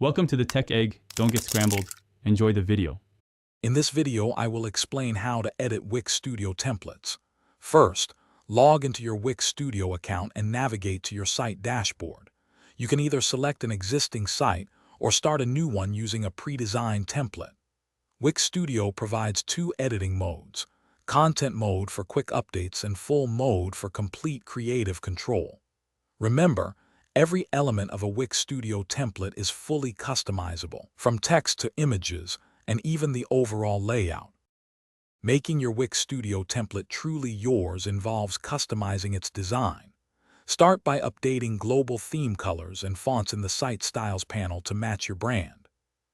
Welcome to the Tech Egg. Don't get scrambled. Enjoy the video. In this video, I will explain how to edit Wix Studio templates. First, log into your Wix Studio account and navigate to your site dashboard. You can either select an existing site or start a new one using a pre-designed template. Wix Studio provides two editing modes: Content mode for quick updates and Full mode for complete creative control. Remember, every element of a Wix Studio template is fully customizable, from text to images, and even the overall layout. Making your Wix Studio template truly yours involves customizing its design. Start by updating global theme colors and fonts in the Site Styles panel to match your brand.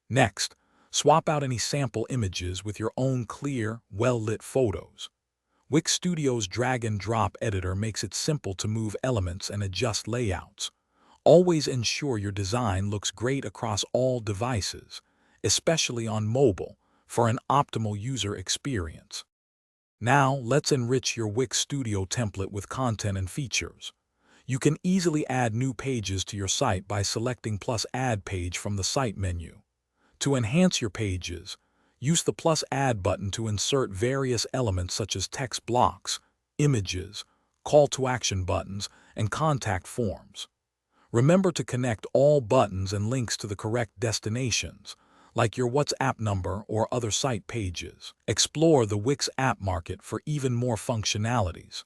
Next, swap out any sample images with your own clear, well-lit photos. Wix Studio's drag-and-drop editor makes it simple to move elements and adjust layouts. Always ensure your design looks great across all devices, especially on mobile, for an optimal user experience. Now, let's enrich your Wix Studio template with content and features. You can easily add new pages to your site by selecting plus Add Page from the Site menu. To enhance your pages, use the plus Add button to insert various elements such as text blocks, images, call to action buttons, and contact forms. Remember to connect all buttons and links to the correct destinations, like your WhatsApp number or other site pages. Explore the Wix app market for even more functionalities.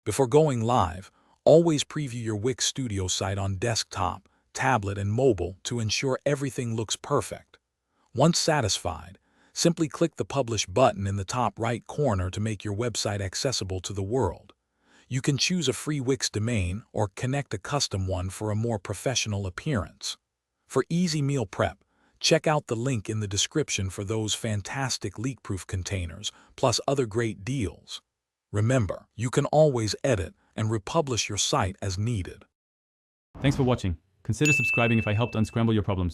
Before going live, always preview your Wix Studio site on desktop, tablet, and mobile to ensure everything looks perfect. Once satisfied, simply click the Publish button in the top right corner to make your website accessible to the world. You can choose a free Wix domain or connect a custom one for a more professional appearance. For easy meal prep, check out the link in the description for those fantastic leak-proof containers, plus other great deals. Remember, you can always edit and republish your site as needed. Thanks for watching. Consider subscribing if I helped unscramble your problems.